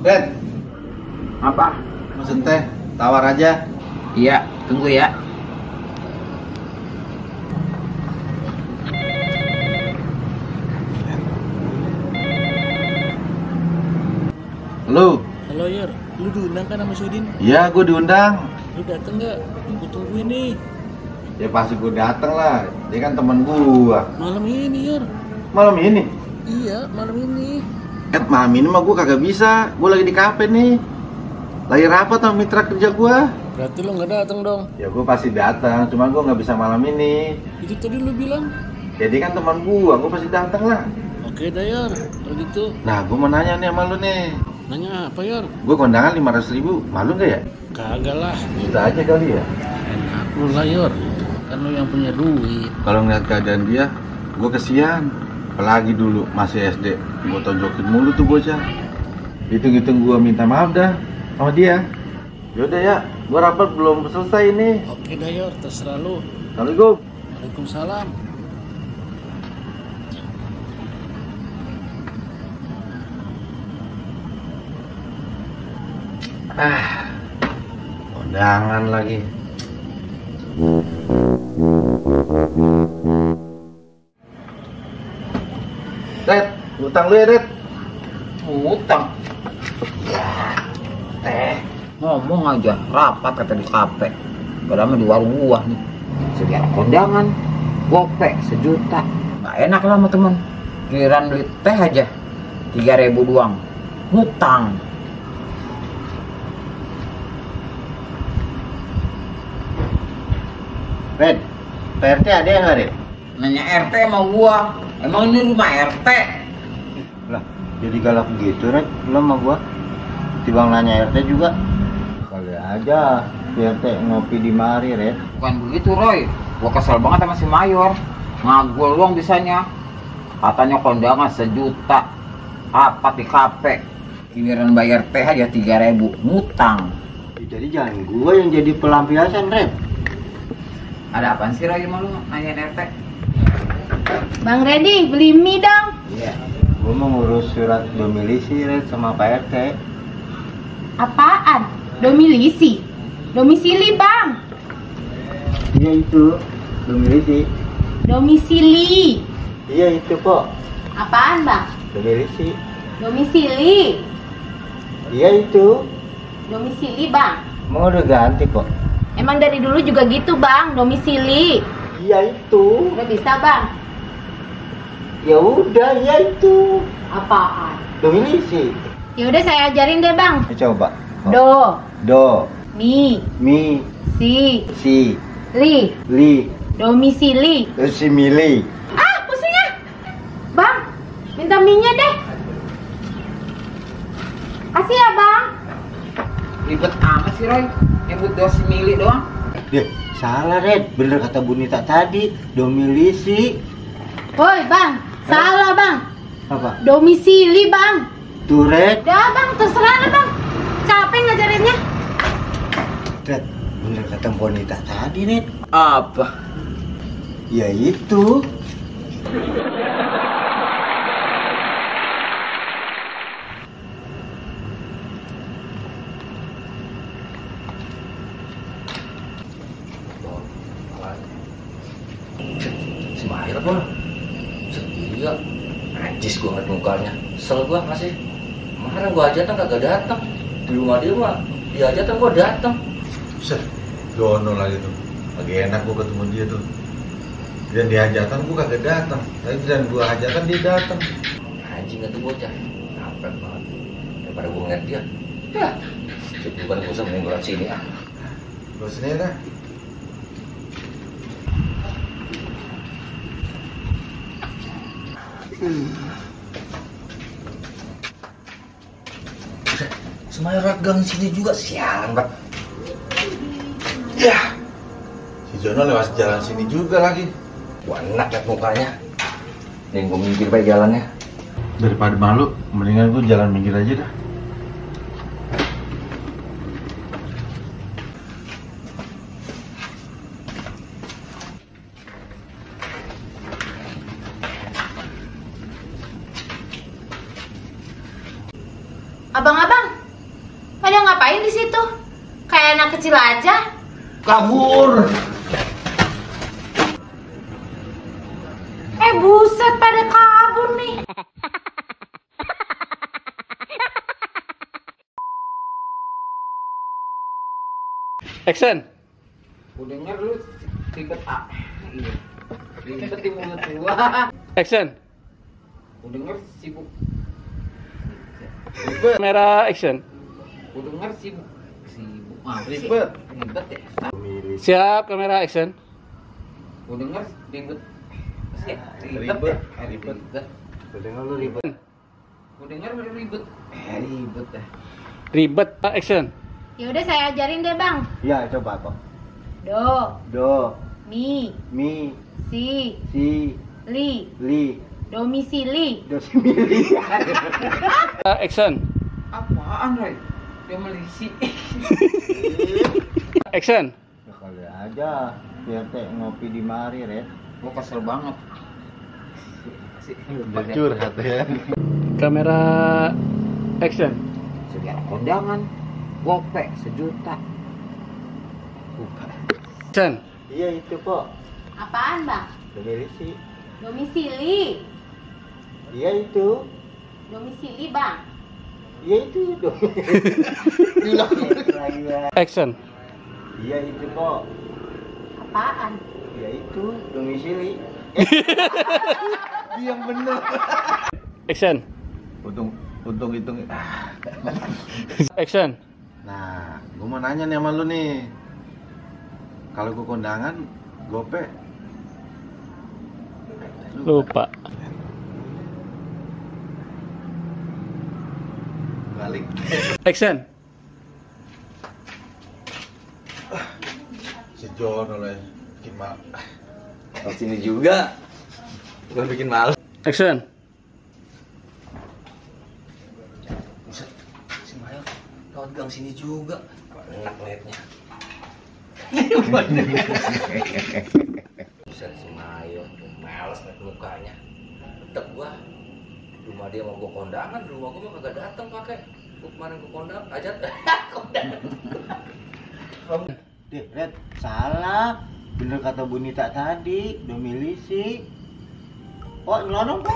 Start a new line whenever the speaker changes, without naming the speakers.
Red,
Apa?
pesen teh, tawar aja.
Iya, tunggu ya.
Lu?
Halo Yer, lu diundang kan sama Sudin?
Iya, gue diundang.
Lu dateng nggak? Gue tungguin nih.
Ya pasti gue dateng lah. Dia kan temen gua.
Malam ini Yer.
Malam ini?
Iya, malam ini.
Malam ini mah gue kagak bisa. Gue lagi di kafe nih. Lagi rapat sama mitra kerja gua.
Berarti lu nggak dateng dong?
Ya gue pasti datang, cuma gue nggak bisa malam ini.
Itu tadi lu bilang.
Jadi kan teman gua pasti datang lah.
Oke dah Yer, kalau gitu.
Nah, gue mau nanya nih sama lu nih.
Nanya apa Yer?
Gue kondangan 500.000, malu nggak ya?
Kagak lah.
Juta aja kali ya.
Enak lu lah Yer. Kan lu yang punya duit.
Kalau ngeliat keadaan dia, gue kesian. Apalagi dulu masih SD, gue tonjokin mulu tuh bocah. Hitung-hitung gue minta maaf dah sama dia. Yaudah ya, gue rapat belum selesai ini.
Oke dah Yer, terserah lu.
Assalamualaikum.
Waalaikumsalam.
Kondangan lagi. Red, utang lu ya Red.
Utang. Ya, teh. Ngomong aja, rapat kata di kafe. Padahal mah di warung gua nih. Sedia kondangan, gope 1 juta. Nggak enak lah sama temen. Giliran beli teh aja 3.000 doang. Ngutang.
Red, PRT ada yang nggak Red?
Nanya RT sama gua. Emang ini rumah RT?
Lah, jadi galak gitu Red, lu sama gua. Tibang nanya RT juga. Kali aja PRT ngopi di mari Red.
Bukan begitu Roy. Gua kesel banget sama si Mayor. Ngagul doang bisanya. Katanya kondangan 1 juta. Apa di kafe? Giliran bayar teh aja 3.000. Ngutang.
Jadi jangan gua yang jadi pelampiasan Red.
Ada apaan sih Roy sama lu nanyain RT?
Bang Redi, beli mie dong.
Iya. Gua mau ngurus surat domisili Red sama Pak RT.
Apaan? Domisili? Domisili bang.
Iya itu, domisili.
Domisili.
Iya itu kok,
Apaan bang?
domisili.
Domisili.
Iya itu.
Domisili bang.
Mau udah ganti kok.
Emang dari dulu juga gitu bang, domisili.
Iya itu.
Udah bisa bang?
Ya udah, iya itu.
Apaan?
Domisili.
Ya udah saya ajarin deh bang.
Coba.
Do,
Do,
mi,
mi,
si,
li,
li. Domisili.
si mili.
Ah, pusing ah. Bang, minta mie-nya deh. Kasih ya bang.
Ribet amat sih Roy. Nyebut dosi milik doang.
Deh, salah Red. Bener kata Bunita tadi, domisili.
Woi bang, salah bang.
Apa?
Domisili bang.
Tuh Red.
Udah bang, terserah lah bang. Capek ngajarinnya.
Red, bener kata Bunita tadi Red.
Apa?
Ya itu.
Si Mahir apa? Gila, najis gua ngeliat mukanya. Kesel gua masih. Kemarin gua hajatan kagak datang. Di rumah dia mah, dia hajatan gua datang.
Set, dono lagi tuh. Lagi enak gua ketemu dia tuh. Dan di hajatan gua kagak datang. Tapi dan gua hajatan dia datang.
Anjing itu bocah. Kampret banget. Daripada gua ngeliat dia. Ya, bukan gua usah menggulat sini ah.
Gua sini dah.
Semayar ragang sini juga sialan banget.
Ya. Si Jono lewat jalan sini juga lagi.
Gua enak liat mukanya. Nih gua minggir baik jalannya.
Daripada malu, mendingan gua jalan minggir aja dah.
Abang-abang, anak kecil aja.
Kabur.
Buset pada kabur nih.
Action.
Gue denger lu ribet iya. Ribet di mulut gua.
Action.
Gue denger sibuk.
Kamera action.
Gue denger sibuk.
Ribet.
Ribet ya.
Siap, kamera action.
Gue denger ribet.
Ribet.
Ribet.
Gue denger lu ribet.
Gue denger ribet. Ribet dah.
Ribet, action.
Ya udah saya ajarin deh, Bang.
Ya, coba kok.
Do,
Do,
mi,
mi,
si,
si,
li,
li,
domisili.
dosimili.
Action.
Apaan, Roy? Dia melisi.
Action.
Ya kali aja. Biar teh ngopi di mari, Red.
Gue kesel banget.
Curhat ya.
Kamera action.
Segala kondangan. Gope sejuta.
Action.
Iya itu kok.
Apaan, Bang?
Domisili.
Domisili.
Iya itu.
Domisili, Bang.
Iya itu. Domisili.
Action.
Iya itu kok.
Apaan?
Iya itu domisili. Dia yang bener.
Action.
Untung hitung.
Action.
Nah, gue mau nanya nih sama lu nih. Kalau gue kondangan, gope
Lupa.
balik.
Action.
Si Jono lah bikin mal.
Di sini juga. Gua bikin malu.
Action.
Buset, si Mayo lewat gang sini juga. Enak liatnya. Buset, si Mayo males liat mukanya. Tetep gua rumah dia mau gua kondangan, rumah gua mah kagak dateng pakai. Gua kemarin gua kondangan, ajat kondangan.
Deh, Red, salah. Bener kata Bunita tadi, domilisi. Oh, nyelonong kok.